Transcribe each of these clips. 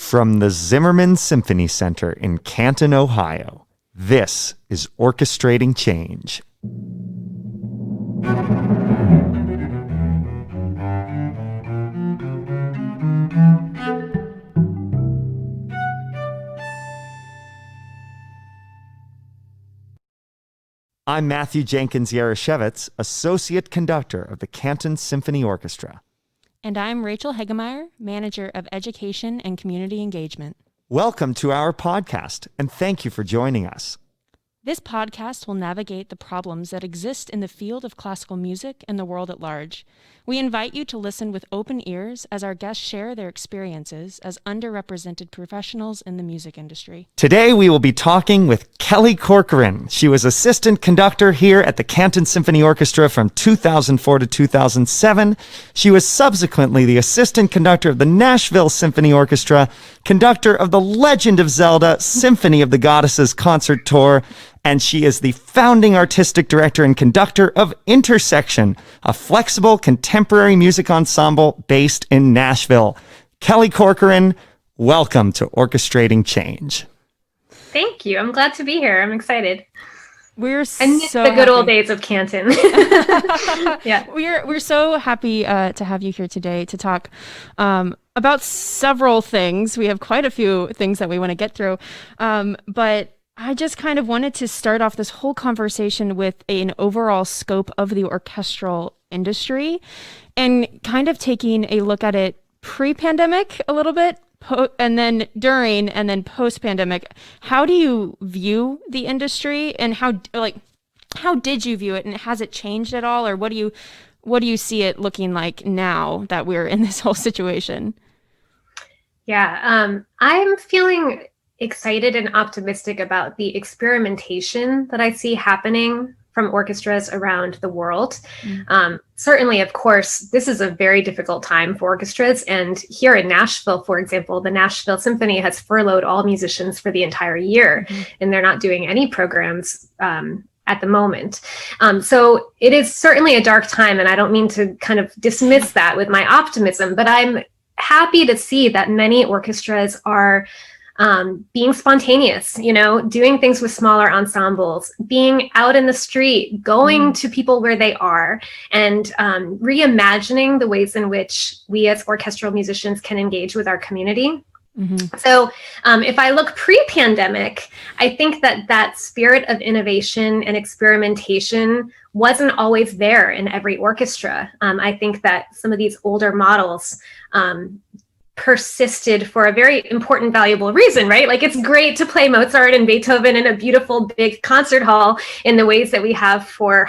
From the Zimmerman Symphony Center in Canton, Ohio, this is Orchestrating Change. I'm Matthew Jenkins Yarashevitz, Associate Conductor of the Canton Symphony Orchestra. And I'm Rachel Hegemeyer, Manager of Education and Community Engagement. Welcome to our podcast, and thank you for joining us. This podcast will navigate the problems that exist in the field of classical music and the world at large. We invite you to listen with open ears as our guests share their experiences as underrepresented professionals in the music industry. Today, we will be talking with Kelly Corcoran. She was assistant conductor here at the Canton Symphony Orchestra from 2004 to 2007. She was subsequently the assistant conductor of the Nashville Symphony Orchestra, conductor of the Legend of Zelda Symphony of the Goddesses concert tour, and she is the founding artistic director and conductor of Intersection, a flexible contemporary music ensemble based in Nashville. Kelly Corcoran, welcome to Orchestrating Change. Thank you. I'm glad to be here. I'm excited. We're I miss so the good happy. old days of Canton. Yeah. We're so happy to have you here today to talk about several things. We have quite a few things that we want to get through, but I just kind of wanted to start off this whole conversation with an overall scope of the orchestral industry and kind of taking a look at it pre-pandemic a little bit, and then during, and then post-pandemic. How do you view the industry, and how did you view it, and has it changed at all, or what do you see it looking like now that we're in this whole situation? Yeah, I'm feeling excited and optimistic about the experimentation that I see happening from orchestras around the world. Certainly, of course, this is a very difficult time for orchestras. And here in Nashville, for example, the Nashville Symphony has furloughed all musicians for the entire year, and they're not doing any programs at the moment. So it is certainly a dark time, and I don't mean to kind of dismiss that with my optimism, but I'm happy to see that many orchestras are being spontaneous, doing things with smaller ensembles, being out in the street, going to people where they are, and reimagining the ways in which we as orchestral musicians can engage with our community. So if I look pre-pandemic, I think that spirit of innovation and experimentation wasn't always there in every orchestra. I think that some of these older models persisted for a very important, valuable reason, right? Like, it's great to play Mozart and Beethoven in a beautiful big concert hall in the ways that we have for,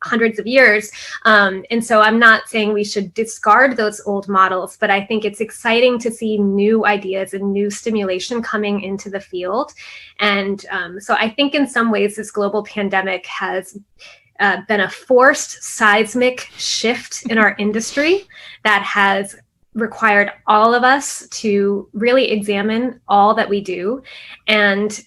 hundreds of years. And so I'm not saying we should discard those old models, but I think it's exciting to see new ideas and new stimulation coming into the field. And so I think in some ways this global pandemic has been a forced seismic shift in our industry that has required all of us to really examine all that we do. And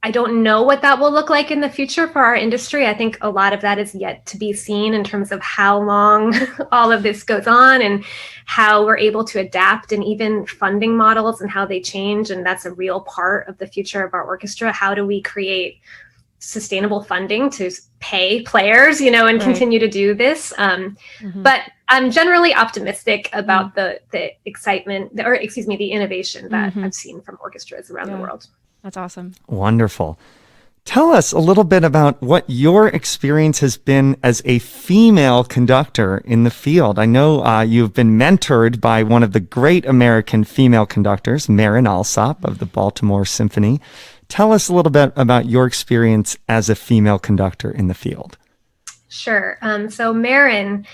I don't know what that will look like in the future for our industry. I think a lot of that is yet to be seen in terms of how long all of this goes on and how we're able to adapt, and even funding models and how they change. And that's a real part of the future of our orchestra. How do we create sustainable funding to pay players, and continue to do this? But I'm generally optimistic about the excitement, the innovation that I've seen from orchestras around the world. That's awesome. Wonderful. Tell us a little bit about what your experience has been as a female conductor in the field. I know you've been mentored by one of the great American female conductors, Marin Alsop of the Baltimore Symphony. Tell us a little bit about your experience as a female conductor in the field. Sure. So Marin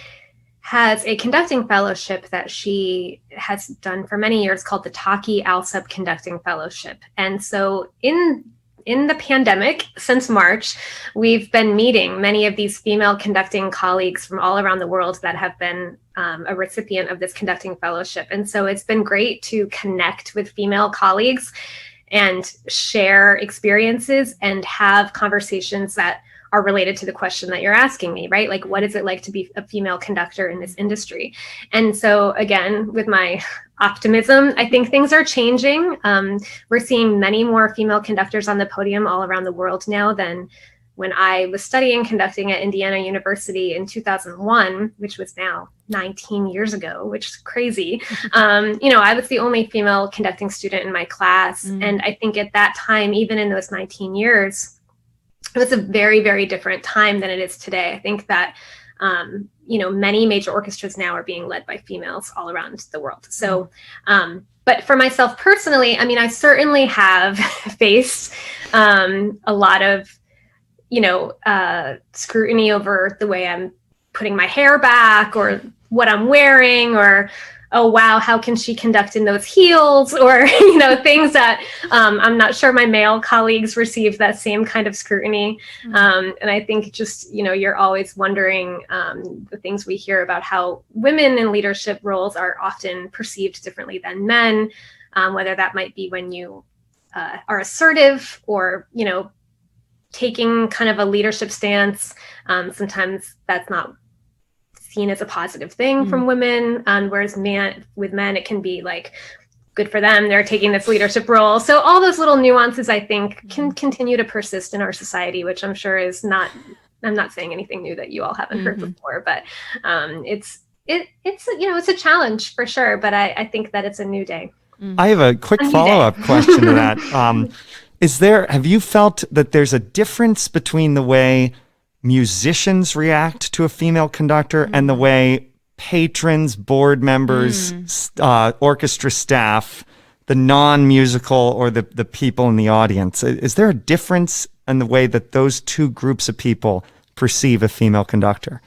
has a conducting fellowship that she has done for many years called the Taki Alsop Conducting Fellowship. And so in the pandemic, since March, we've been meeting many of these female conducting colleagues from all around the world that have been a recipient of this conducting fellowship. And so it's been great to connect with female colleagues and share experiences and have conversations that are related to the question that you're asking me, right? Like, what is it like to be a female conductor in this industry? And so again, with my optimism, I think things are changing. We're seeing many more female conductors on the podium all around the world now than when I was studying conducting at Indiana University in 2001, which was now 19 years ago, which is crazy. I was the only female conducting student in my class. And I think at that time, even in those 19 years, it was a very, very different time than it is today. I think that, many major orchestras now are being led by females all around the world. So, but for myself personally, I mean, I certainly have faced a lot of, scrutiny over the way I'm putting my hair back or what I'm wearing, or, oh, wow, how can she conduct in those heels? Or, things that I'm not sure my male colleagues receive that same kind of scrutiny. And I think just, you're always wondering the things we hear about how women in leadership roles are often perceived differently than men, whether that might be when you are assertive or, taking kind of a leadership stance. Sometimes that's not seen as a positive thing from women, whereas with men, it can be like good for them. They're taking this leadership role. So all those little nuances, I think, can continue to persist in our society, which I'm sure is not. I'm not saying anything new that you all haven't heard before, but it's a challenge for sure. But I think that it's a new day. I have a quick follow-up question to that. Have you felt that there's a difference between the way musicians react to a female conductor and the way patrons, board members, orchestra staff, the non-musical or the people in the audience? Is there a difference in the way that those two groups of people perceive a female conductor?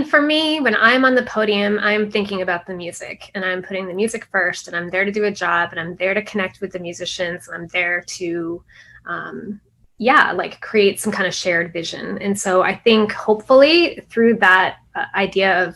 For me, when I'm on the podium, I'm thinking about the music and I'm putting the music first, and I'm there to do a job, and I'm there to connect with the musicians, and I'm there to, create some kind of shared vision. And so I think hopefully through that idea of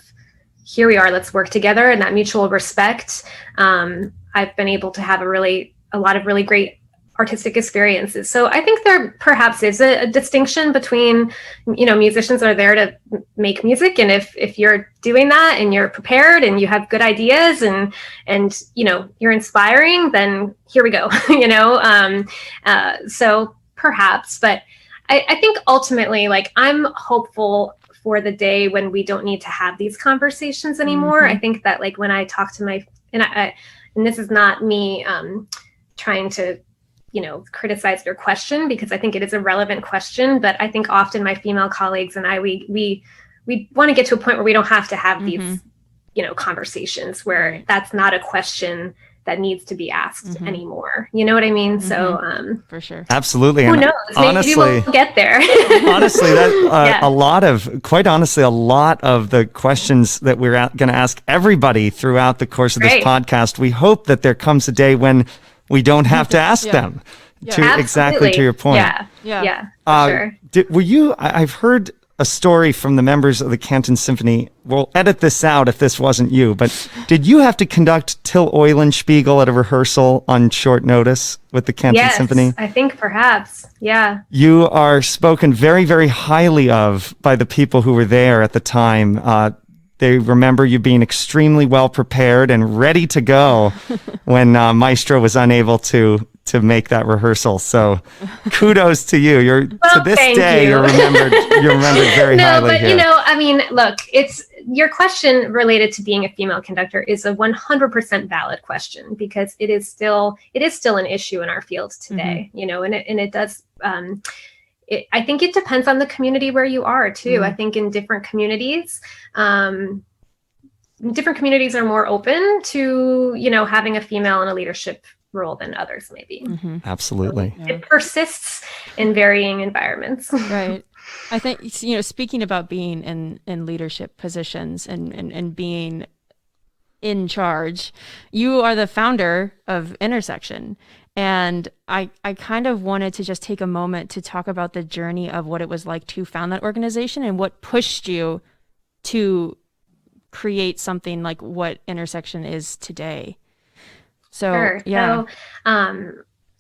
here we are, let's work together, and that mutual respect, I've been able to have a lot of really great artistic experiences. So I think there perhaps is a distinction between, musicians are there to make music. And if you're doing that and you're prepared and you have good ideas and you're inspiring, then here we go, so perhaps, but I think ultimately, like, I'm hopeful for the day when we don't need to have these conversations anymore. I think that, like, when I talk to and this is not me trying to criticize your question, because I think it is a relevant question, but I think often my female colleagues and I, we want to get to a point where we don't have to have these, conversations where that's not a question that needs to be asked anymore. You know what I mean? So, for sure. Absolutely. Who knows? Maybe we'll get there. Honestly, a lot of the questions that we're going to ask everybody throughout the course of this podcast, we hope that there comes a day when we don't have to ask them. Exactly to your point. Yeah. For sure. I've heard a story from the members of the Canton Symphony. We'll edit this out if this wasn't you, but did you have to conduct Till Eulenspiegel at a rehearsal on short notice with the Canton Symphony? Yes, I think perhaps. Yeah. You are spoken very, very highly of by the people who were there at the time. They remember you being extremely well prepared and ready to go when Maestro was unable to make that rehearsal. So kudos to you. To this day, you're remembered very highly here. But look, it's your question related to being a female conductor is a 100% valid question, because it is still an issue in our field today, and it does, I think it depends on the community where you are too. I think in different communities are more open to, having a female in a leadership role than others maybe. Absolutely. So it persists in varying environments. Right. I think, speaking about being in leadership positions and being in charge, you are the founder of Intersection. And I kind of wanted to just take a moment to talk about the journey of what it was like to found that organization and what pushed you to create something like what Intersection is today. So, Sure. yeah.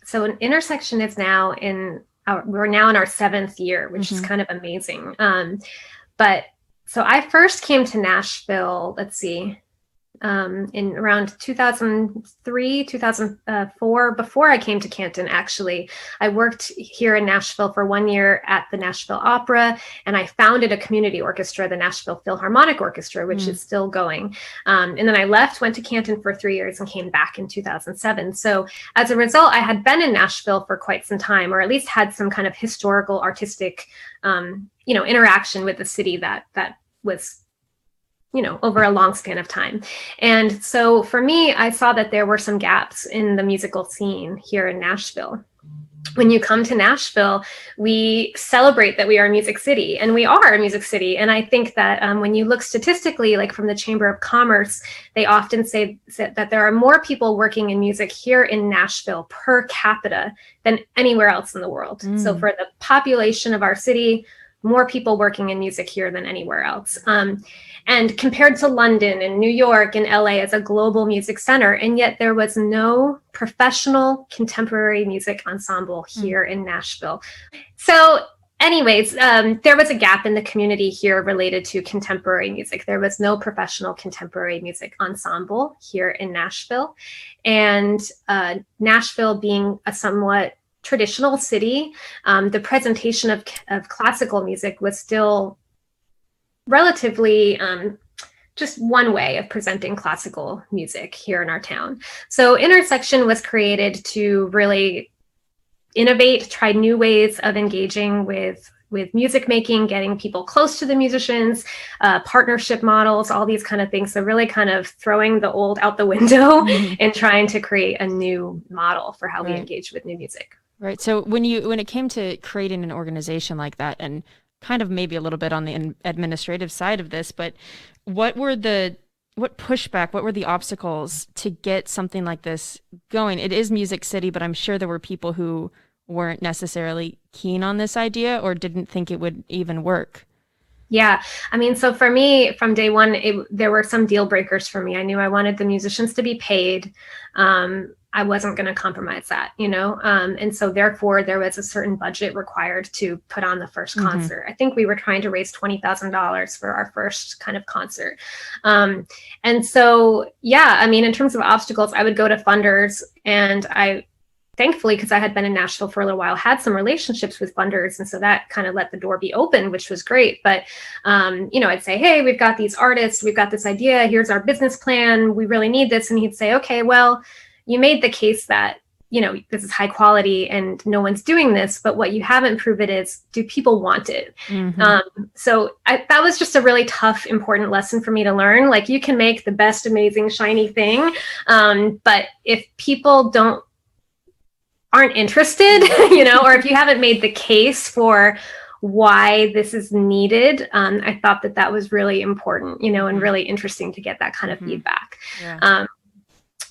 So an Intersection is now in we're now in our 7th year, which is kind of amazing. But so I first came to Nashville, let's see, in around 2003, 2004, before I came to Canton, actually. I worked here in Nashville for 1 year at the Nashville Opera, and I founded a community orchestra, the Nashville Philharmonic Orchestra, which is still going. And then I left, went to Canton for 3 years, and came back in 2007. So as a result, I had been in Nashville for quite some time, or at least had some kind of historical, artistic, interaction with the city that was over a long span of time. And so for me, I saw that there were some gaps in the musical scene here in Nashville. When you come to Nashville, we celebrate that we are a music city, and we are a music city. And I think that when you look statistically, like from the Chamber of Commerce, they often say that there are more people working in music here in Nashville per capita than anywhere else in the world. So for the population of our city, more people working in music here than anywhere else. And compared to London and New York and LA as a global music center, and yet there was no professional contemporary music ensemble here in Nashville. So anyways, there was a gap in the community here related to contemporary music. There was no professional contemporary music ensemble here in Nashville. And Nashville being a somewhat traditional city, the presentation of classical music was still relatively just one way of presenting classical music here in our town. So Intersection was created to really innovate, try new ways of engaging with music making, getting people close to the musicians, partnership models, all these kind of things. So really kind of throwing the old out the window and trying to create a new model for how we engage with new music. Right. So when it came to creating an organization like that, and kind of maybe a little bit on the administrative side of this, but what pushback, what were the obstacles to get something like this going? It is Music City, but I'm sure there were people who weren't necessarily keen on this idea or didn't think it would even work. Yeah. I mean, so for me, from day one, there were some deal breakers for me. I knew I wanted the musicians to be paid. I wasn't going to compromise that, and so therefore there was a certain budget required to put on the first concert. I think we were trying to raise $20,000 for our first kind of concert. And so, yeah, I mean, in terms of obstacles, I would go to funders, and thankfully, because I had been in Nashville for a little while, had some relationships with funders. And so that kind of let the door be open, which was great. But, I'd say, hey, we've got these artists, we've got this idea, here's our business plan, we really need this. And he'd say, okay, well, you made the case that, this is high quality and no one's doing this, but what you haven't proven is, do people want it? So that was just a really tough, important lesson for me to learn. Like, you can make the best, amazing, shiny thing. But if people aren't interested, or if you haven't made the case for why this is needed, I thought that was really important, and really interesting to get that kind of feedback. Yeah.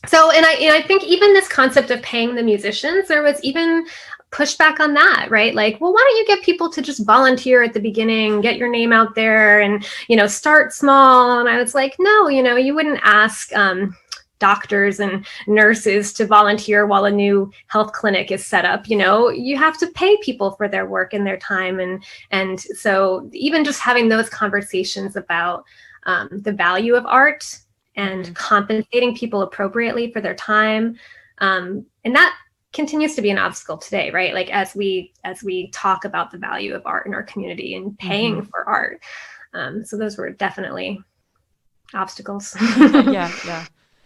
So, and I think even this concept of paying the musicians, there was even pushback on that, right? Like, well, why don't you get people to just volunteer at the beginning, get your name out there and, start small. And I was like, no, you wouldn't ask doctors and nurses to volunteer while a new health clinic is set up. You have to pay people for their work and their time. And so even just having those conversations about the value of art and compensating people appropriately for their time. And that continues to be an obstacle today, right? Like, as we talk about the value of art in our community and paying for art. So those were definitely obstacles.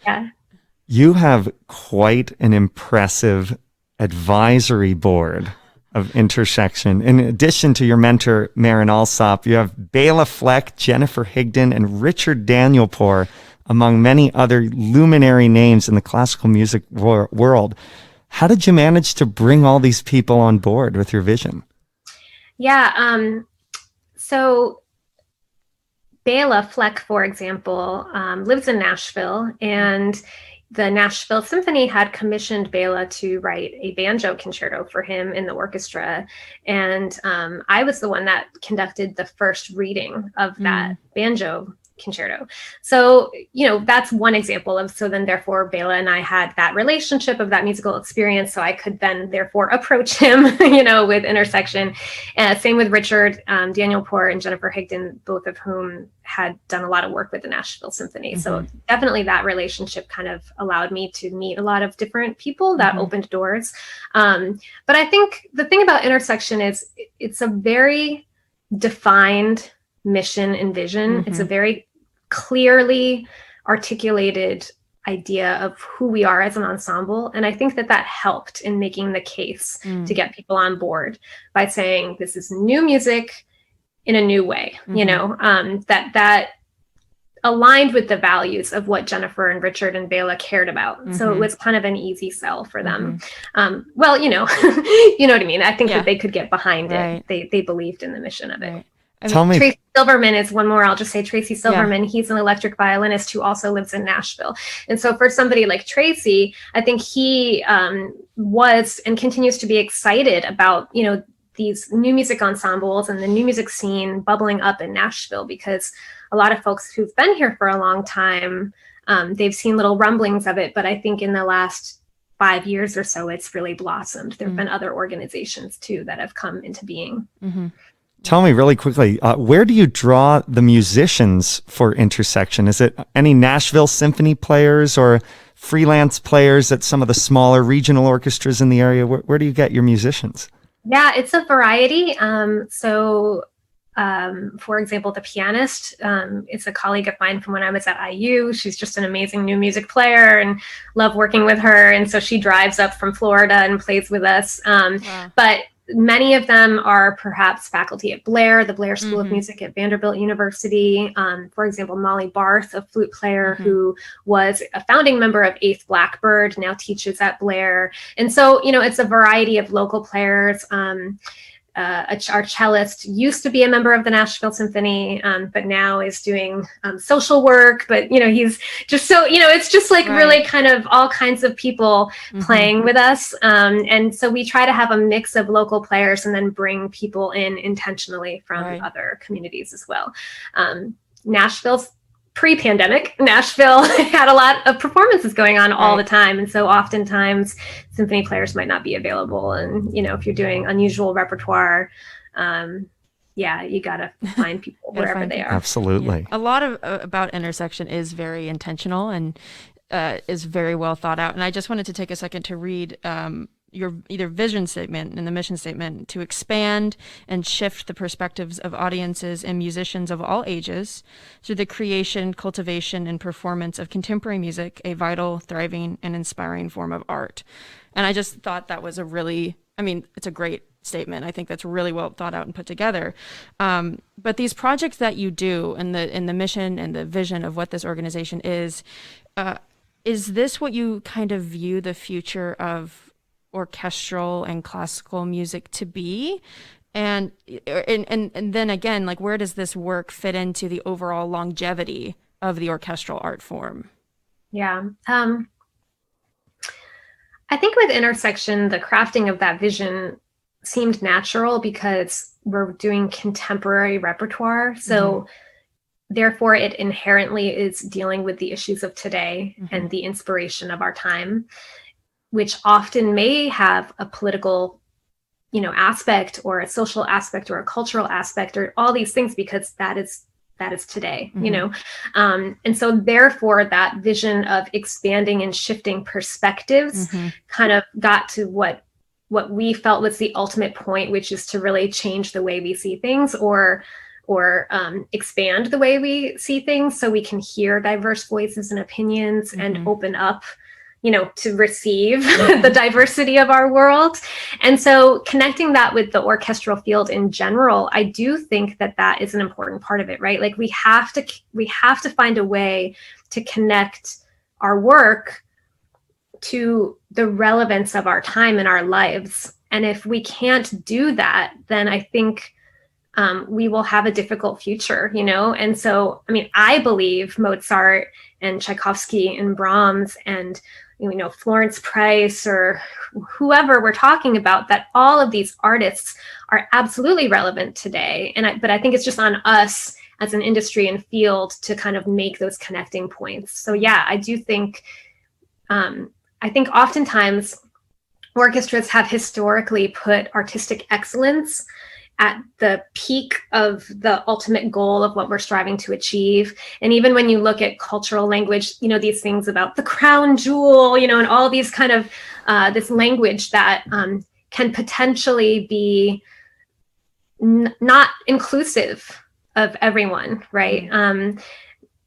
Yeah. You have quite an impressive advisory board of Intersection. In addition to your mentor, Maren Alsop, you have Bela Fleck, Jennifer Higdon, and Richard Danielpour, among many other luminary names in the classical music world. How did you manage to bring all these people on board with your vision? Yeah, so Bela Fleck, for example, lives in Nashville, and the Nashville Symphony had commissioned Bela to write a banjo concerto for him in the orchestra. And I was the one that conducted the first reading of that banjo concerto. So, that's one example of, so then therefore Bela and I had that relationship of that musical experience. So I could then therefore approach him, with Intersection. Same with Richard, Daniel Poor and Jennifer Higdon, both of whom had done a lot of work with the Nashville Symphony. Mm-hmm. So definitely that relationship kind of allowed me to meet a lot of different people that opened doors. But I think the thing about Intersection is it's a very defined mission and vision. It's a very clearly articulated idea of who we are as an ensemble. And I think that helped in making the case to get people on board by saying, this is new music in a new way, that aligned with the values of what Jennifer and Richard and Bela cared about. So it was kind of an easy sell for them. Well, you know what I mean? I think that they could get behind it. They believed in the mission of it. Tell me. Tracy Silverman is one more. I'll just say Tracy Silverman. He's an electric violinist who also lives in Nashville. And so for somebody like Tracy, I think he was and continues to be excited about, these new music ensembles and the new music scene bubbling up in Nashville, because a lot of folks who've been here for a long time, they've seen little rumblings of it. But I think in the last 5 years or so, it's really blossomed. There have been other organizations too that have come into being. Tell me really quickly, where do you draw the musicians for Intersection? Is it any Nashville symphony players or freelance players at some of the smaller regional orchestras in the area? Where do you get your musicians? Yeah, it's a variety. For example, the pianist is a colleague of mine from when I was at IU. She's just an amazing new music player and love working with her. And so she drives up from Florida and plays with us. But many of them are perhaps faculty at Blair, the Blair School of Music at Vanderbilt University. For example, Molly Barth, a flute player who was a founding member of Eighth Blackbird, now teaches at Blair. And so, it's a variety of local players. Our cellist used to be a member of the Nashville Symphony, but now is doing social work. But, he's just so, it's just like really kind of all kinds of people playing with us. And so we try to have a mix of local players and then bring people in intentionally from other communities as well. Nashville's pre-pandemic, Nashville had a lot of performances going on all the time. And so oftentimes symphony players might not be available. And, if you're doing unusual repertoire, you got to find people wherever they are. Absolutely. Yeah. A lot of about Intersection is very intentional and is very well thought out. And I just wanted to take a second to read your either vision statement and the mission statement to expand and shift the perspectives of audiences and musicians of all ages through the creation, cultivation, and performance of contemporary music, a vital, thriving, and inspiring form of art. And I just thought that was it's a great statement. I think that's really well thought out and put together. But these projects that you do and the mission and the vision of what this organization is this what you kind of view the future of orchestral and classical music to be? And then again, like, where does this work fit into the overall longevity of the orchestral art form? Yeah. I think with Intersection, the crafting of that vision seemed natural because we're doing contemporary repertoire. So therefore, it inherently is dealing with the issues of today and the inspiration of our time, which often may have a political, aspect or a social aspect or a cultural aspect or all these things, because that is today, and so therefore that vision of expanding and shifting perspectives kind of got to what we felt was the ultimate point, which is to really change the way we see things or expand the way we see things so we can hear diverse voices and opinions and open up to receive the diversity of our world. And so connecting that with the orchestral field in general, I do think that is an important part of it, right? Like we have to find a way to connect our work to the relevance of our time and our lives. And if we can't do that, then I think we will have a difficult future, And so, I believe Mozart and Tchaikovsky and Brahms and Florence Price or whoever we're talking about, that all of these artists are absolutely relevant today. But I think it's just on us as an industry and field to kind of make those connecting points. So yeah, I do think, I think oftentimes orchestras have historically put artistic excellence at the peak of the ultimate goal of what we're striving to achieve. And even when you look at cultural language, you know, these things about the crown jewel, you know, and all these kind of this language that can potentially be not inclusive of everyone, right?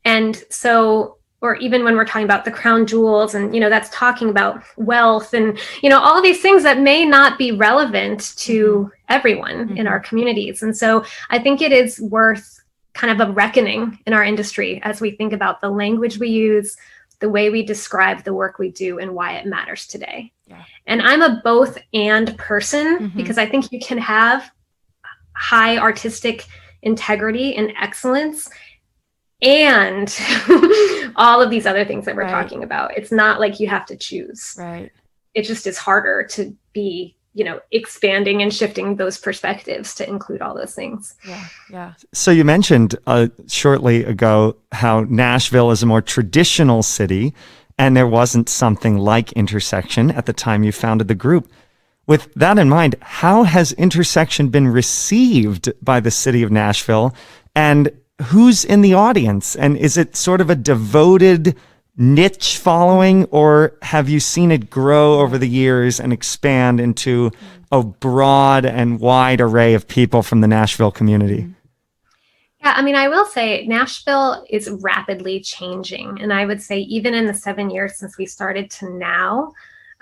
And so, or even when we're talking about the crown jewels and, you know, that's talking about wealth and, you know, all these things that may not be relevant to everyone in our communities. And so I think it is worth kind of a reckoning in our industry as we think about the language we use, the way we describe the work we do, and why it matters today. Yeah. And I'm a both and person because I think you can have high artistic integrity and excellence and all of these other things that we're talking about. It's not like you have to choose. Right. It just is harder to be, you know, expanding and shifting those perspectives to include all those things. Yeah. Yeah. So you mentioned shortly ago how Nashville is a more traditional city and there wasn't something like Intersection at the time you founded the group. With that in mind, how has Intersection been received by the city of Nashville, and who's in the audience? And is it sort of a devoted niche following, or have you seen it grow over the years and expand into a broad and wide array of people from the Nashville community? Yeah, I mean, I will say Nashville is rapidly changing. And I would say even in the 7 years since we started to now,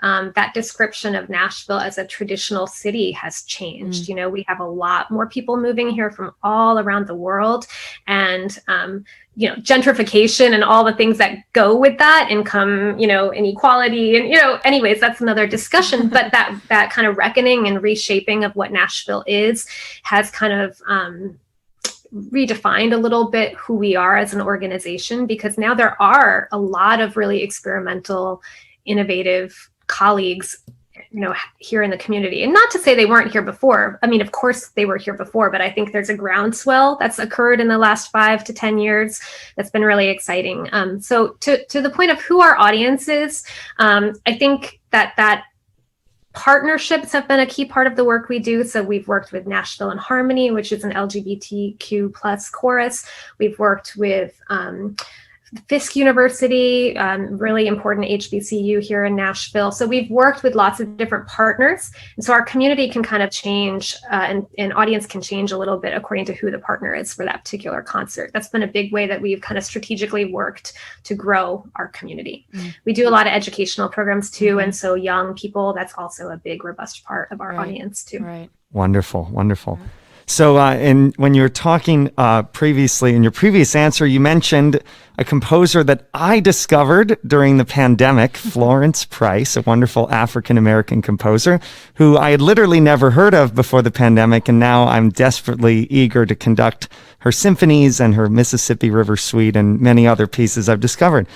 that description of Nashville as a traditional city has changed. You know, we have a lot more people moving here from all around the world, and you know, gentrification and all the things that go with that, income, you know, inequality, and, you know, anyways, that's another discussion. But that kind of reckoning and reshaping of what Nashville is has kind of redefined a little bit who we are as an organization, because now there are a lot of really experimental, innovative colleagues, you know, here in the community. And not to say they weren't here before. I mean, of course they were here before, but I think there's a groundswell that's occurred in the last 5 to 10 years that's been really exciting. So to the point of who our audience is, I think that partnerships have been a key part of the work we do. So we've worked with Nashville in Harmony, which is an LGBTQ plus chorus. We've worked with Fisk University, really important HBCU here in Nashville. So we've worked with lots of different partners. And so our community can kind of change and audience can change a little bit according to who the partner is for that particular concert. That's been a big way that we've kind of strategically worked to grow our community. We do a lot of educational programs too. And so young people, that's also a big, robust part of our audience too. Right. Wonderful, wonderful. So when you were talking previously, in your previous answer, you mentioned a composer that I discovered during the pandemic, Florence Price, a wonderful African-American composer who I had literally never heard of before the pandemic. And now I'm desperately eager to conduct her symphonies and her Mississippi River Suite and many other pieces I've discovered.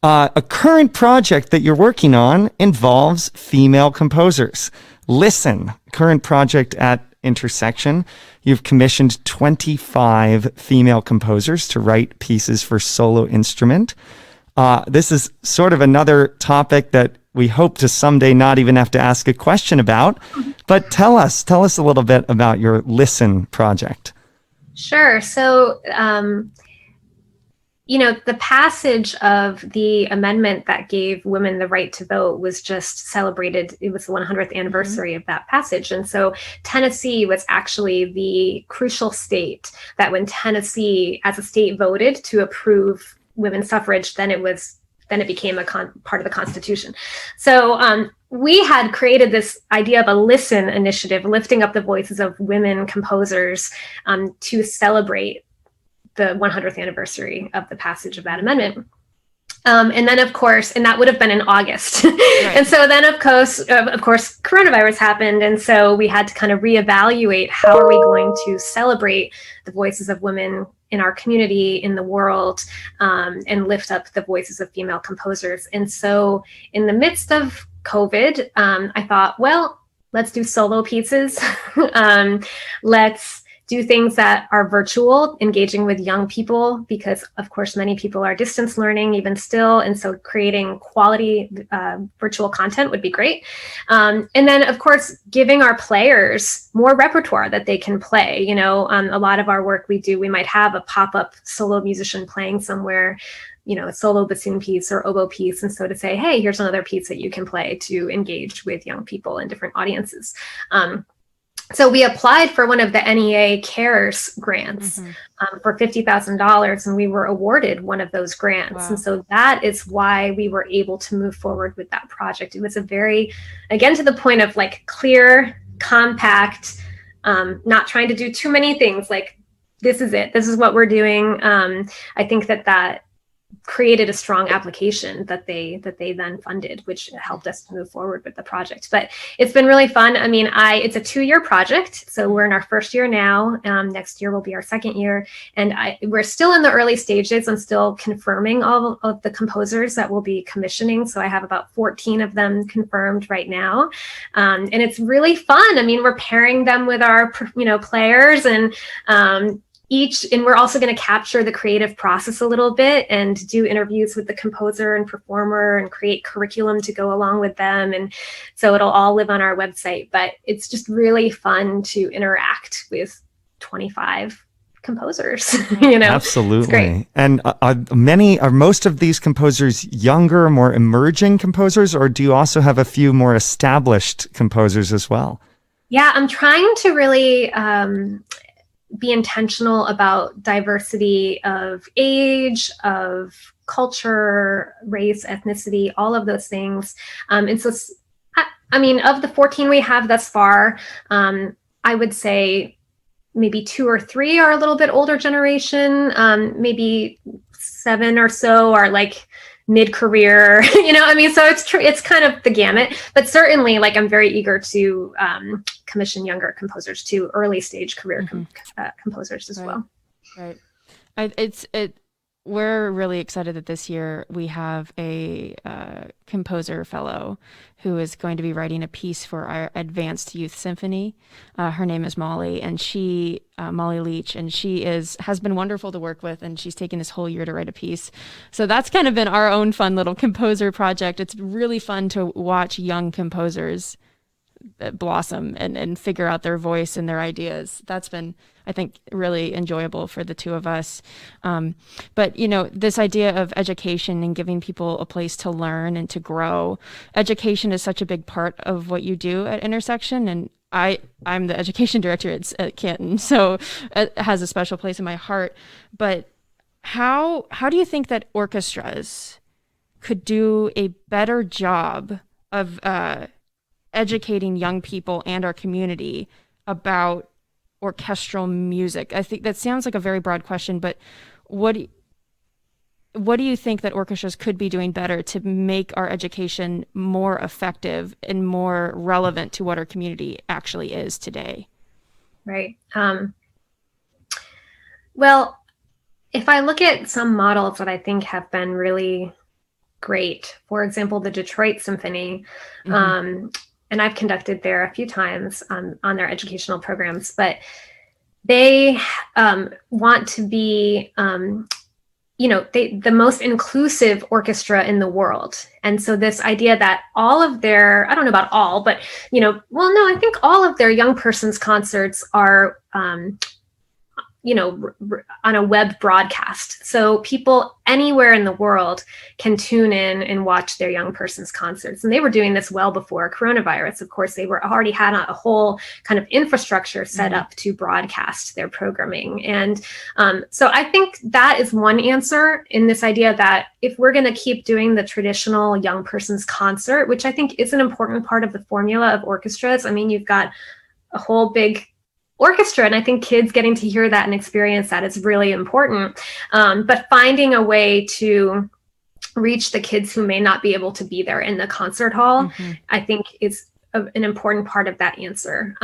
A current project that you're working on involves female composers. Listen, current project at Intersection. You've commissioned 25 female composers to write pieces for solo instrument. This is sort of another topic that we hope to someday not even have to ask a question about. But tell us a little bit about your Listen project. Sure. So, you know, the passage of the amendment that gave women the right to vote was just celebrated. It was the 100th anniversary of that passage. And so Tennessee was actually the crucial state that when Tennessee as a state voted to approve women's suffrage, then it became a part of the Constitution. So we had created this idea of a Listen initiative, lifting up the voices of women composers to celebrate the 100th anniversary of the passage of that amendment. And then, of course, and that would have been in August. Right. And so then, of course, coronavirus happened. And so we had to kind of reevaluate how are we going to celebrate the voices of women in our community, in the world, and lift up the voices of female composers. And so in the midst of COVID, I thought, well, let's do solo pieces. Let's do things that are virtual, engaging with young people, because of course many people are distance learning even still, and so creating quality virtual content would be great. And then of course giving our players more repertoire that they can play. A lot of our work we might have a pop-up solo musician playing somewhere, a solo bassoon piece or oboe piece, and so to say, hey, here's another piece that you can play to engage with young people and different audiences. So we applied for one of the NEA CARES grants for $50,000, and we were awarded one of those grants. Wow. And so that is why we were able to move forward with that project. It was a very, again, to the point of like clear, compact, not trying to do too many things. Like, this is it. This is what we're doing. I think that created a strong application that they then funded, which helped us to move forward with the project. But it's been really fun. I mean, it's a 2-year project. So we're in our first year now. Next year will be our second year. And we're still in the early stages. I'm still confirming all of the composers that we'll be commissioning. So I have about 14 of them confirmed right now. And it's really fun. I mean, we're pairing them with our, players, and and we're also going to capture the creative process a little bit and do interviews with the composer and performer and create curriculum to go along with them. And so it'll all live on our website, but it's just really fun to interact with 25 composers. Absolutely. And are most of these composers younger, more emerging composers, or do you also have a few more established composers as well? Yeah, I'm trying to really be intentional about diversity of age, of culture, race, ethnicity, all of those things. And so, I mean, of the 14 we have thus far, I would say maybe 2 or 3 are a little bit older generation. Maybe 7 or so are like mid-career, so it's kind of the gamut, but certainly like I'm very eager to commission younger composers too, early stage career composers as well. Right. We're really excited that this year we have a composer fellow who is going to be writing a piece for our advanced youth symphony. Her name is Molly, and Molly Leach, and she has been wonderful to work with, and she's taken this whole year to write a piece. So that's kind of been our own fun little composer project. It's really fun to watch young composers blossom and figure out their voice and their ideas. That's been, I think, really enjoyable for the two of us. But, this idea of education and giving people a place to learn and to grow, education is such a big part of what you do at Intersection. And I'm the education director at Canton, so it has a special place in my heart. But how do you think that orchestras could do a better job of educating young people and our community about orchestral music? I think that sounds like a very broad question, but what do you think that orchestras could be doing better to make our education more effective and more relevant to what our community actually is today? Right. Well, if I look at some models that I think have been really great, for example, the Detroit Symphony, and I've conducted there a few times on their educational programs, but they want to be, the most inclusive orchestra in the world. And so this idea that all of their, I don't know about all, but, I think all of their young person's concerts are, on a web broadcast. So people anywhere in the world can tune in and watch their young person's concerts. And they were doing this well before coronavirus. Of course, they already had a whole kind of infrastructure set up to broadcast their programming. And so I think that is one answer in this idea that if we're going to keep doing the traditional young person's concert, which I think is an important part of the formula of orchestras. I mean, you've got a whole big orchestra, and I think kids getting to hear that and experience that is really important. But finding a way to reach the kids who may not be able to be there in the concert hall, I think is an important part of that answer.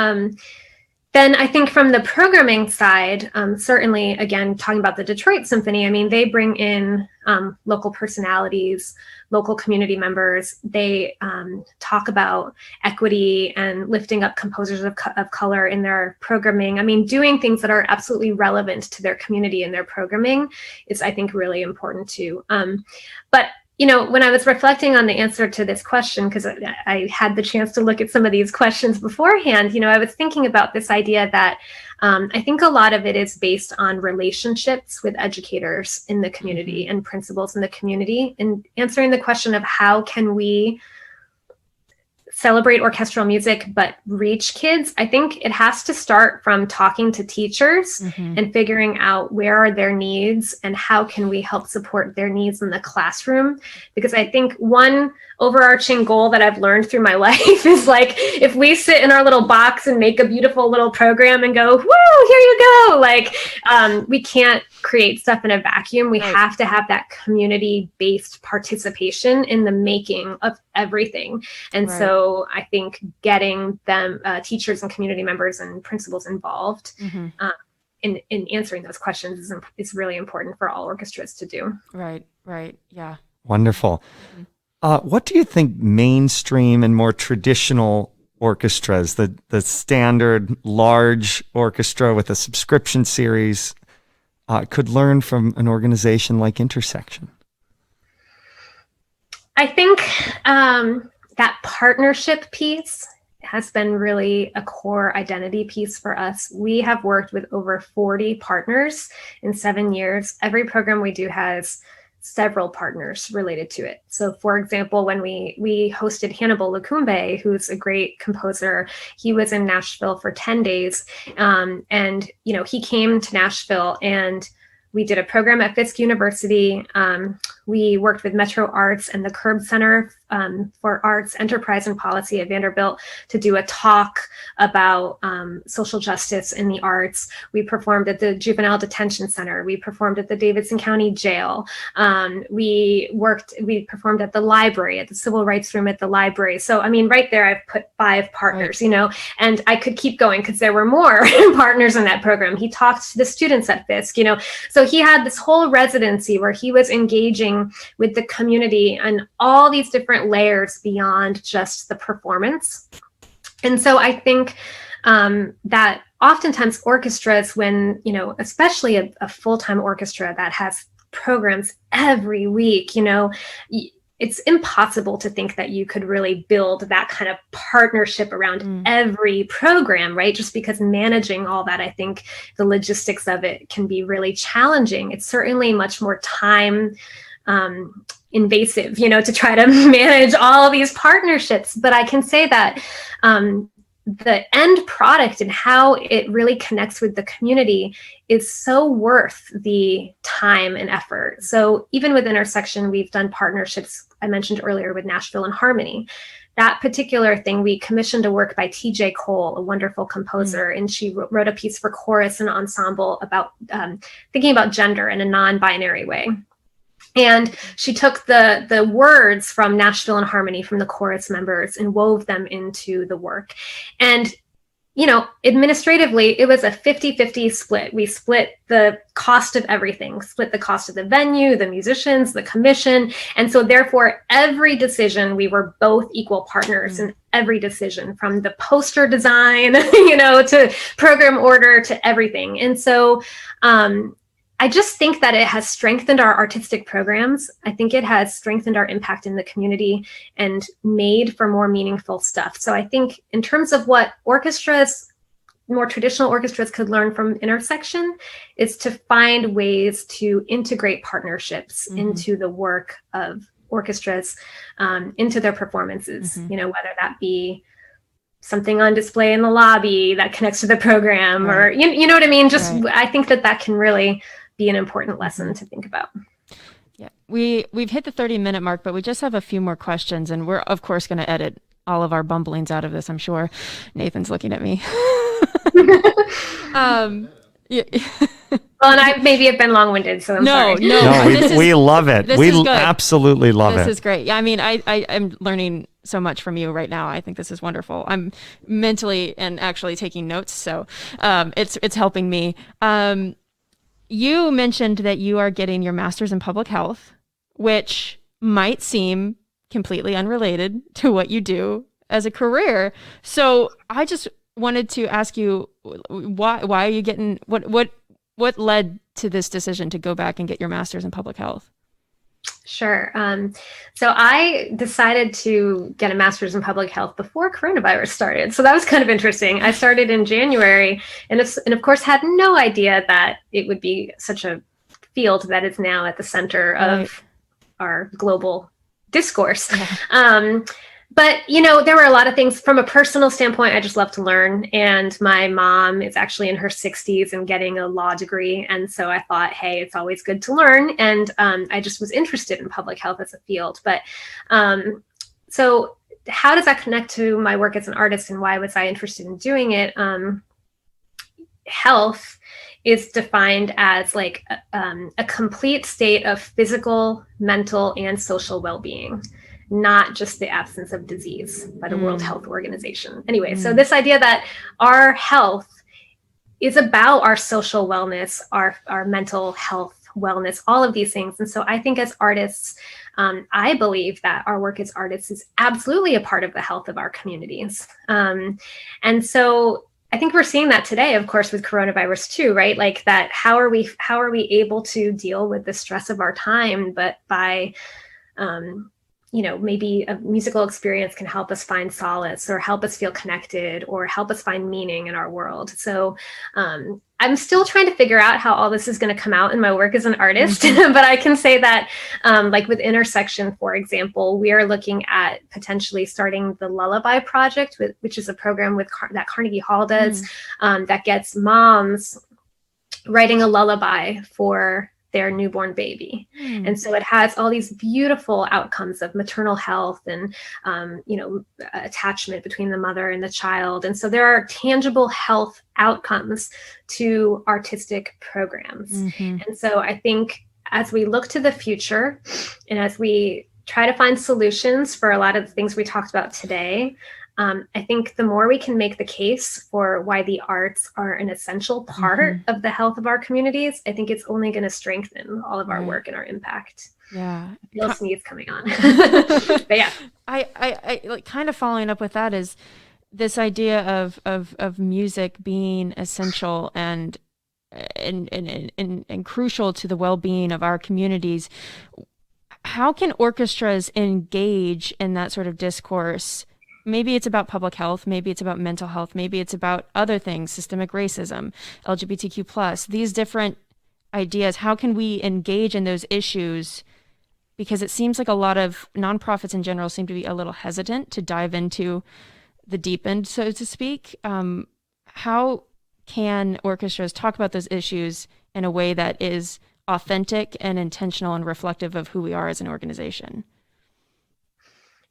Then I think from the programming side, certainly, again, talking about the Detroit Symphony, I mean, they bring in local personalities, local community members. They talk about equity and lifting up composers of color in their programming. I mean, doing things that are absolutely relevant to their community in their programming is, I think, really important too. But when I was reflecting on the answer to this question, because I had the chance to look at some of these questions beforehand, I was thinking about this idea that I think a lot of it is based on relationships with educators in the community and principals in the community, and answering the question of how can we celebrate orchestral music but reach kids. I think it has to start from talking to teachers and figuring out where are their needs and how can we help support their needs in the classroom. Because I think one overarching goal that I've learned through my life is like, if we sit in our little box and make a beautiful little program and go, woo, here you go, like we can't create stuff in a vacuum. We have to have that community-based participation in the making of everything. And so I think getting them, teachers and community members and principals involved in answering those questions is really important for all orchestras to do. Right. Yeah. Wonderful. What do you think mainstream and more traditional orchestras, the standard large orchestra with a subscription series, could learn from an organization like Intersection? I think that partnership piece has been really a core identity piece for us. We have worked with over 40 partners in 7 years. Every program we do has several partners related to it. So for example, when we hosted Hannibal Lukumbe, who's a great composer, he was in Nashville for 10 days. And he came to Nashville and we did a program at Fisk University. We worked with Metro Arts and the Curb Center for Arts, Enterprise and Policy at Vanderbilt to do a talk about social justice in the arts. We performed at the Juvenile Detention Center. We performed at the Davidson County Jail. We performed at the library, at the Civil Rights Room at the library. So, I mean, right there, I've put 5 partners, and I could keep going because there were more partners in that program. He talked to the students at Fisk, so he had this whole residency where he was engaging with the community and all these different layers beyond just the performance. And so I think that oftentimes orchestras, when, especially a full-time orchestra that has programs every week, it's impossible to think that you could really build that kind of partnership around every program, right? Just because managing all that, I think the logistics of it can be really challenging. It's certainly much more time invasive, to try to manage all of these partnerships. But I can say that the end product and how it really connects with the community is so worth the time and effort. So even with Intersection, we've done partnerships, I mentioned earlier, with Nashville and Harmony. That particular thing, we commissioned a work by T.J. Cole, a wonderful composer, and she wrote a piece for chorus and ensemble about thinking about gender in a non-binary way. And she took the words from Nashville and Harmony from the chorus members and wove them into the work. And, administratively, it was a 50-50 split. We split the cost of everything, split the cost of the venue, the musicians, the commission. And so therefore, every decision, we were both equal partners in every decision, from the poster design, to program order, to everything. And so, I just think that it has strengthened our artistic programs. I think it has strengthened our impact in the community and made for more meaningful stuff. So I think in terms of what orchestras, more traditional orchestras, could learn from Intersection is to find ways to integrate partnerships into the work of orchestras, into their performances, whether that be something on display in the lobby that connects to the program, or, you know what I mean? Just, I think that can really be an important lesson to think about. Yeah, we've hit the 30-minute mark, but we just have a few more questions, and we're of course going to edit all of our bumblings out of this, I'm sure. Nathan's looking at me. Yeah. Well, and I maybe have been long-winded, so I'm sorry. No, we love it. We absolutely love it. This is great. Yeah, I mean, I'm learning so much from you right now. I think this is wonderful. I'm mentally and actually taking notes, so it's helping me. You mentioned that you are getting your master's in public health, which might seem completely unrelated to what you do as a career. So I just wanted to ask you, why are you getting, what led to this decision to go back and get your master's in public health? Sure. So I decided to get a master's in public health before coronavirus started. So that was kind of interesting. I started in January and of course had no idea that it would be such a field that is now at the center of our global discourse. Yeah. But, there were a lot of things from a personal standpoint. I just love to learn. And my mom is actually in her 60s and getting a law degree. And so I thought, hey, it's always good to learn. And I just was interested in public health as a field. But so how does that connect to my work as an artist and why was I interested in doing it? Health is defined as like a complete state of physical, mental, and social well-being, not just the absence of disease by the World Health Organization. Anyway, so this idea that our health is about our social wellness, our mental health wellness, all of these things. And so I think as artists, I believe that our work as artists is absolutely a part of the health of our communities. And so I think we're seeing that today, of course, with coronavirus too, right? Like that, how are we able to deal with the stress of our time, but by, maybe a musical experience can help us find solace or help us feel connected or help us find meaning in our world. So I'm still trying to figure out how all this is going to come out in my work as an artist, but I can say that like with Intersection, for example, we are looking at potentially starting the Lullaby Project, which is a program that Carnegie Hall does that gets moms writing a lullaby for their newborn baby. And so it has all these beautiful outcomes of maternal health and, attachment between the mother and the child. And so there are tangible health outcomes to artistic programs. And so I think as we look to the future and as we try to find solutions for a lot of the things we talked about today, I think the more we can make the case for why the arts are an essential part of the health of our communities, I think it's only going to strengthen all of our work and our impact. Yeah. You'll sneeze coming on. But yeah. I like kind of following up with that is this idea of music being essential and crucial to the well-being of our communities. How can orchestras engage in that sort of discourse? Maybe it's about public health, maybe it's about mental health, maybe it's about other things, systemic racism, LGBTQ+, these different ideas. How can we engage in those issues? Because it seems like a lot of nonprofits in general seem to be a little hesitant to dive into the deep end, so to speak. How can orchestras talk about those issues in a way that is authentic and intentional and reflective of who we are as an organization?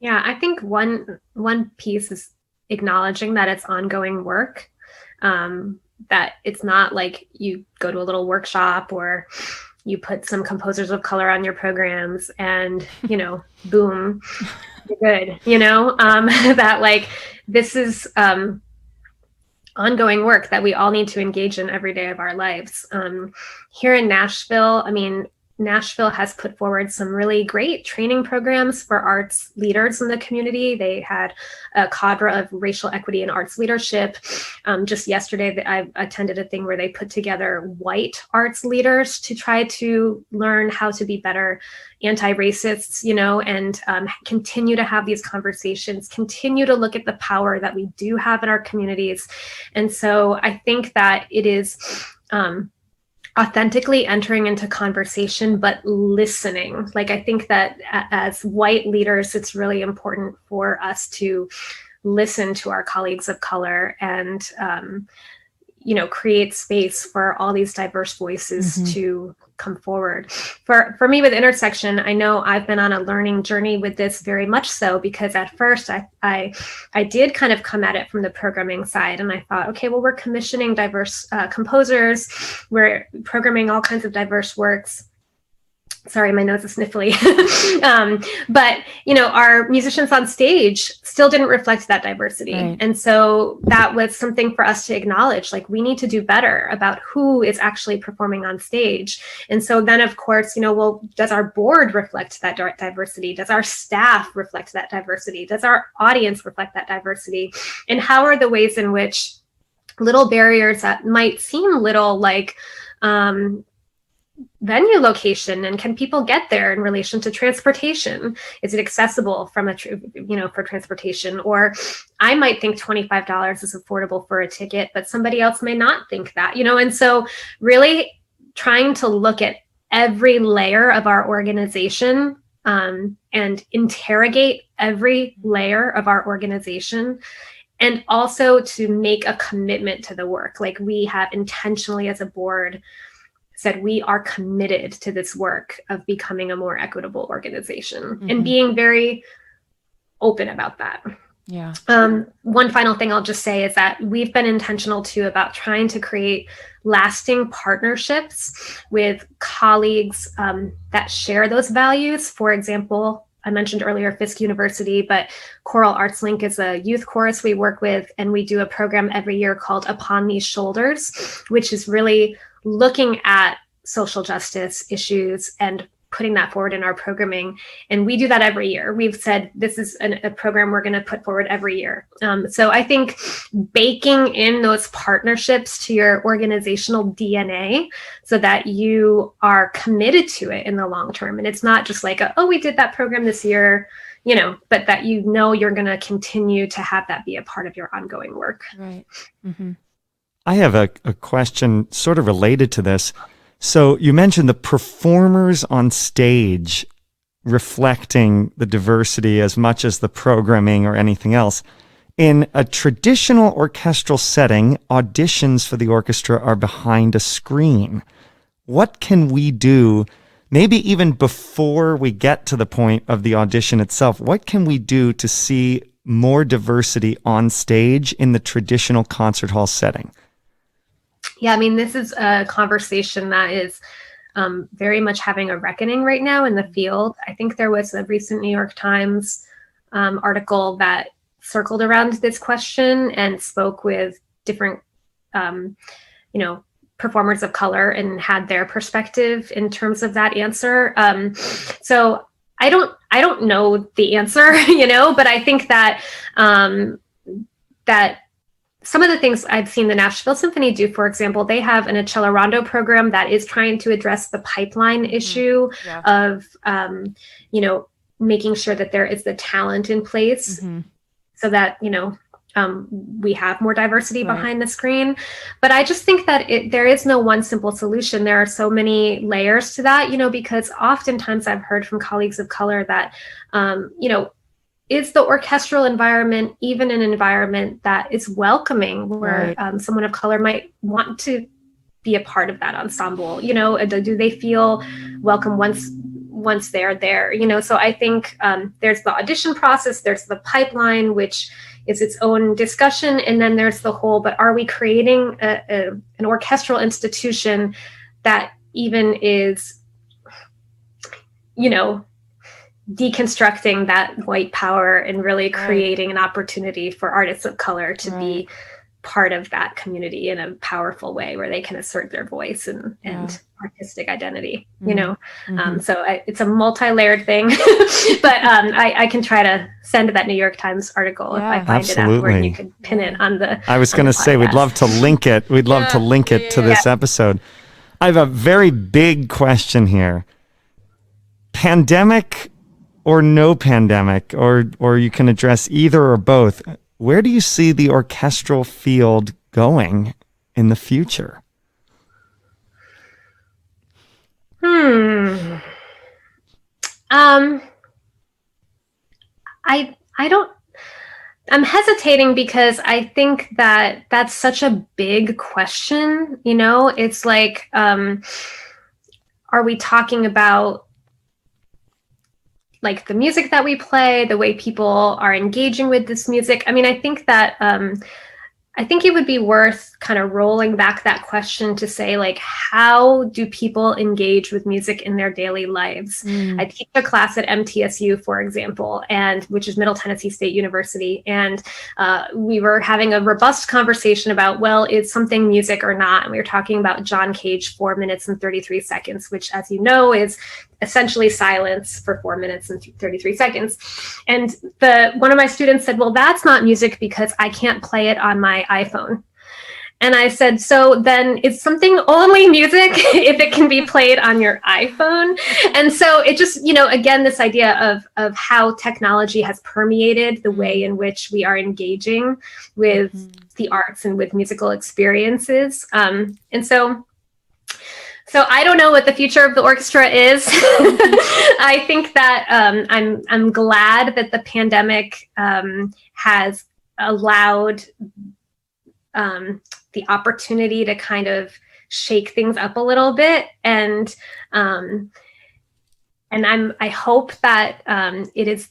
Yeah, I think one piece is acknowledging that it's ongoing work, that it's not like you go to a little workshop or you put some composers of color on your programs and, boom, you're good, that like this is ongoing work that we all need to engage in every day of our lives. Here in Nashville, Nashville has put forward some really great training programs for arts leaders in the community. They had a cadre of racial equity and arts leadership. Just yesterday, I attended a thing where they put together white arts leaders to try to learn how to be better anti-racists, and continue to have these conversations, continue to look at the power that we do have in our communities. And so I think that it is authentically entering into conversation, but listening. Like, I think that as white leaders, it's really important for us to listen to our colleagues of color and, create space for all these diverse voices to come forward. For me with Intersection, I know I've been on a learning journey with this very much so, because at first I did kind of come at it from the programming side, and I thought, okay, well, we're commissioning diverse composers, we're programming all kinds of diverse works. Sorry, my nose is sniffly. But, our musicians on stage still didn't reflect that diversity. Right. And so that was something for us to acknowledge, like we need to do better about who is actually performing on stage. And so then, of course, well, does our board reflect that diversity? Does our staff reflect that diversity? Does our audience reflect that diversity? And how are the ways in which little barriers that might seem little, like, venue location, and can people get there in relation to transportation? Is it accessible from for transportation? Or I might think $25 is affordable for a ticket, but somebody else may not think that, and so really trying to look at every layer of our organization, and interrogate every layer of our organization, and also to make a commitment to the work. Like we have intentionally as a board said, we are committed to this work of becoming a more equitable organization, and being very open about that. Yeah. One final thing I'll just say is that we've been intentional too about trying to create lasting partnerships with colleagues that share those values. For example, I mentioned earlier Fisk University, but Choral Arts Link is a youth chorus we work with, and we do a program every year called Upon These Shoulders, which is really looking at social justice issues and putting that forward in our programming. And we do that every year. We've said this is a program we're going to put forward every year. So I think baking in those partnerships to your organizational DNA so that you are committed to it in the long term. And it's not just like, oh, we did that program this year, but that you're going to continue to have that be a part of your ongoing work. Right. Mm-hmm. I have a question sort of related to this. So you mentioned the performers on stage reflecting the diversity as much as the programming or anything else. In a traditional orchestral setting, auditions for the orchestra are behind a screen. What can we do, maybe even before we get to the point of the audition itself, what can we do to see more diversity on stage in the traditional concert hall setting? Yeah, I mean, this is a conversation that is very much having a reckoning right now in the field. I think there was a recent New York Times article that circled around this question and spoke with different, performers of color and had their perspective in terms of that answer. So I don't know the answer, but I think that that some of the things I've seen the Nashville Symphony do, for example, they have an Accelerando program that is trying to address the pipeline issue of, making sure that there is the talent in place so that, we have more diversity behind the screen. But I just think that there is no one simple solution. There are so many layers to that, because oftentimes I've heard from colleagues of color that, is the orchestral environment even an environment that is welcoming where someone of color might want to be a part of that ensemble? Do they feel welcome once they're there? So I think there's the audition process, there's the pipeline, which is its own discussion, and then there's the whole, but are we creating an orchestral institution that even is, deconstructing that white power and really creating an opportunity for artists of color to be part of that community in a powerful way where they can assert their voice and artistic identity, So it's a multi-layered thing, but I can try to send that New York Times article if I find it afterward, and you could pin it on the I was going to say, we'd love to link it. We'd love to link it to this episode. I have a very big question here. Pandemic or no pandemic, or you can address either or both. Where do you see the orchestral field going in the future? I'm hesitating because I think that that's such a big question. It's like, are we talking about like the music that we play, the way people are engaging with this music? I mean, I think that I think it would be worth kind of rolling back that question to say, like, how do people engage with music in their daily lives? I teach a class at MTSU, for example, and which is Middle Tennessee State University. And we were having a robust conversation about, well, is something music or not? And we were talking about John Cage, 4 minutes and 33 seconds, which, as you know, is essentially silence for 4 minutes and 33 seconds. And one of my students said, well, that's not music because I can't play it on my iPhone. And I said, so then is something only music if it can be played on your iPhone? And so it just, again, this idea of how technology has permeated the way in which we are engaging with the arts and with musical experiences. And so I don't know what the future of the orchestra is. I think that I'm glad that the pandemic has allowed the opportunity to kind of shake things up a little bit, and I hope that it is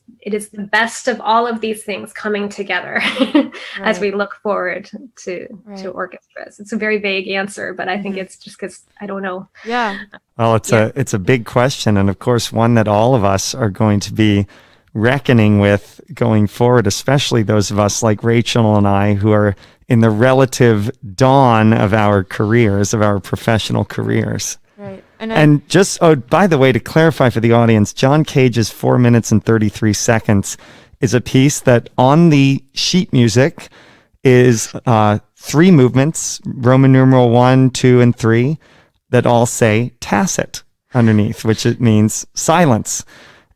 the best of all of these things coming together as we look forward to orchestras. It's a very vague answer, but I think it's just because I don't know. Yeah. Well, it's a big question, and of course one that all of us are going to be reckoning with going forward, especially those of us like Rachel and I who are in the relative dawn of our careers, of our professional careers. Right. And just, by the way, to clarify for the audience, John Cage's 4 minutes and 33 seconds is a piece that on the sheet music is 3 movements, Roman numeral 1, 2, and 3, that all say tacit underneath, which it means silence.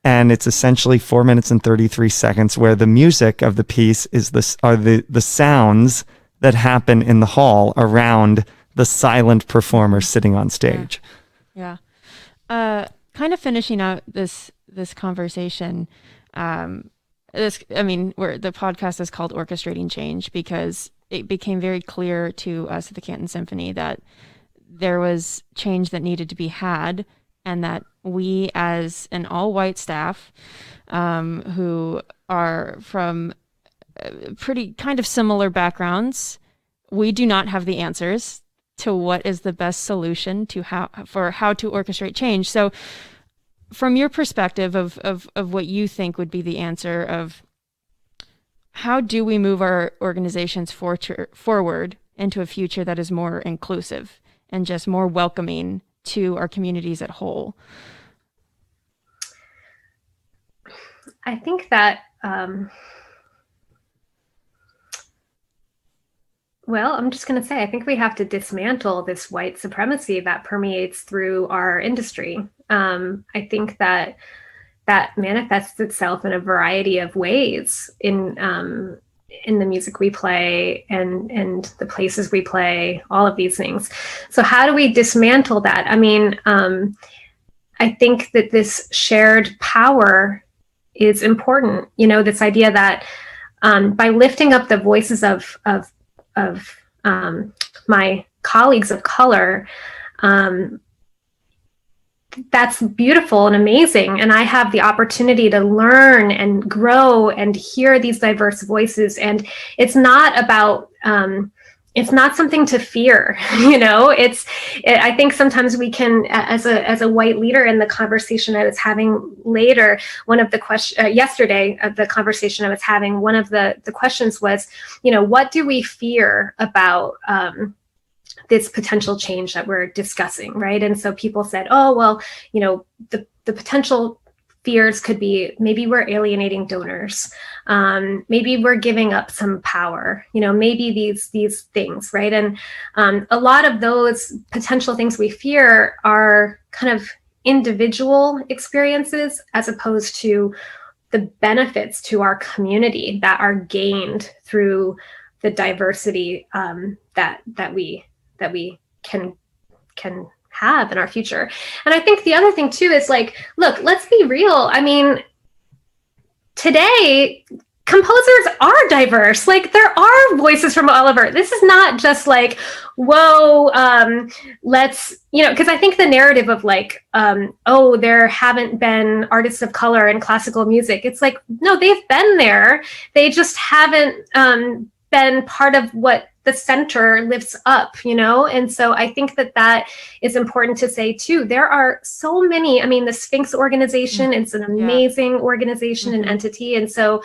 And it's essentially 4 minutes and 33 seconds where the music of the piece is the sounds that happen in the hall around the silent performer sitting on stage. Yeah. Kind of finishing out this conversation. The podcast is called Orchestrating Change because it became very clear to us at the Canton Symphony that there was change that needed to be had, and that we, as an all-white staff, who are from pretty kind of similar backgrounds, we do not have the answers to what is the best solution to how to orchestrate change. So from your perspective of what you think would be the answer of how do we move our organizations forward into a future that is more inclusive and just more welcoming to our communities at whole? I think that, well, I'm just going to say, I think we have to dismantle this white supremacy that permeates through our industry. I think that manifests itself in a variety of ways in the music we play and the places we play, all of these things. So how do we dismantle that? I mean, I think that this shared power is important. This idea that by lifting up the voices of my colleagues of color, that's beautiful and amazing. And I have the opportunity to learn and grow and hear these diverse voices. And it's not about, it's not something to fear, I think sometimes we can, as a white leader, in the conversation I was having later, one of the questions, yesterday, the conversation I was having, one of the questions was, what do we fear about, this potential change that we're discussing, right? And so people said, oh, well, the potential fears could be maybe we're alienating donors, maybe we're giving up some power, maybe these things, right? And a lot of those potential things we fear are kind of individual experiences as opposed to the benefits to our community that are gained through the diversity that we can have in our future. And I think the other thing too is look, let's be real. I mean, today composers are diverse. There are voices from all over. This is not just whoa, let's, because I think the narrative of oh, there haven't been artists of color in classical music. It's no, they've been there. They just haven't been part of what the center lifts up, you know? And so I think that that is important to say too. There are so many, I mean, the Sphinx organization, it's an amazing organization and entity. And so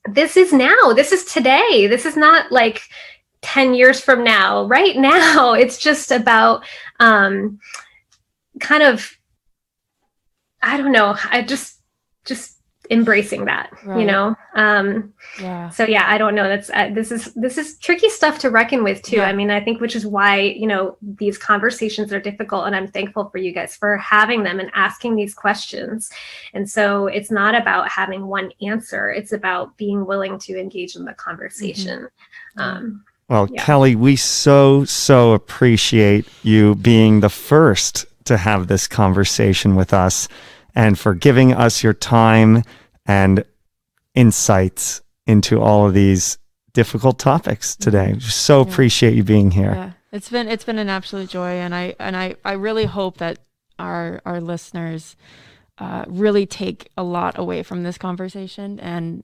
this is now, this is today. This is not like 10 years from now. Right now, it's just about kind of, I don't know, I just embracing that, you know? So yeah, I don't know. That's, this is tricky stuff to reckon with too. I mean, I think, which is why, you know, these conversations are difficult, and I'm thankful for you guys for having them and asking these questions. And so it's not about having one answer. It's about being willing to engage in the conversation. Well, Kelly, we so appreciate you being the first to have this conversation with us, and for giving us your time and insights into all of these difficult topics today. So appreciate you being here. Yeah, it's been an absolute joy, and I really hope that our listeners really take a lot away from this conversation and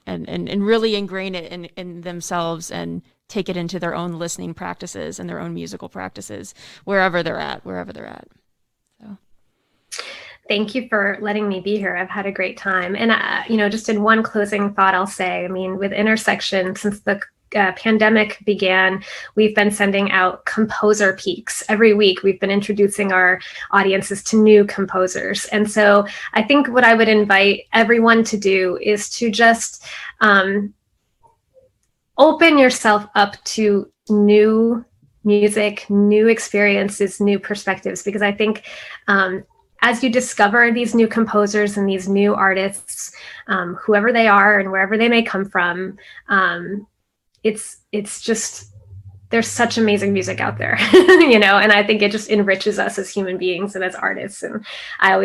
really ingrain it in themselves and take it into their own listening practices and their own musical practices wherever they're at. So. Thank you for letting me be here. I've had a great time. And, you know, just in one closing thought, I'll say, I mean, with Intersection, since the pandemic began, we've been sending out composer peaks. Every week, we've been introducing our audiences to new composers. And so I think what I would invite everyone to do is to just open yourself up to new music, new experiences, new perspectives, because I think as you discover these new composers and these new artists, whoever they are and wherever they may come from, it's just, there's such amazing music out there, you know, and I think it just enriches us as human beings and as artists. And I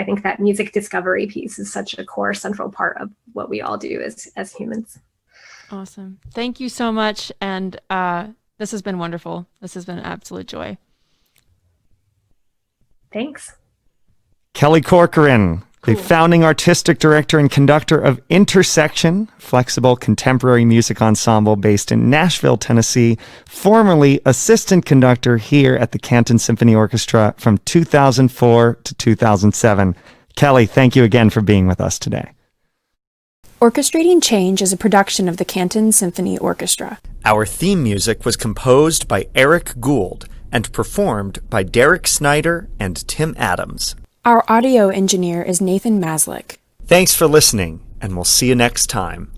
think that music discovery piece is such a core central part of what we all do as humans. Awesome. Thank you so much. And this has been wonderful. This has been an absolute joy. Thanks. Kelly Corcoran, the founding artistic director and conductor of Intersection, flexible contemporary music ensemble based in Nashville, Tennessee, formerly assistant conductor here at the Canton Symphony Orchestra from 2004 to 2007. Kelly, thank you again for being with us today. Orchestrating Change is a production of the Canton Symphony Orchestra. Our theme music was composed by Eric Gould and performed by Derek Snyder and Tim Adams. Our audio engineer is Nathan Maslick. Thanks for listening, and we'll see you next time.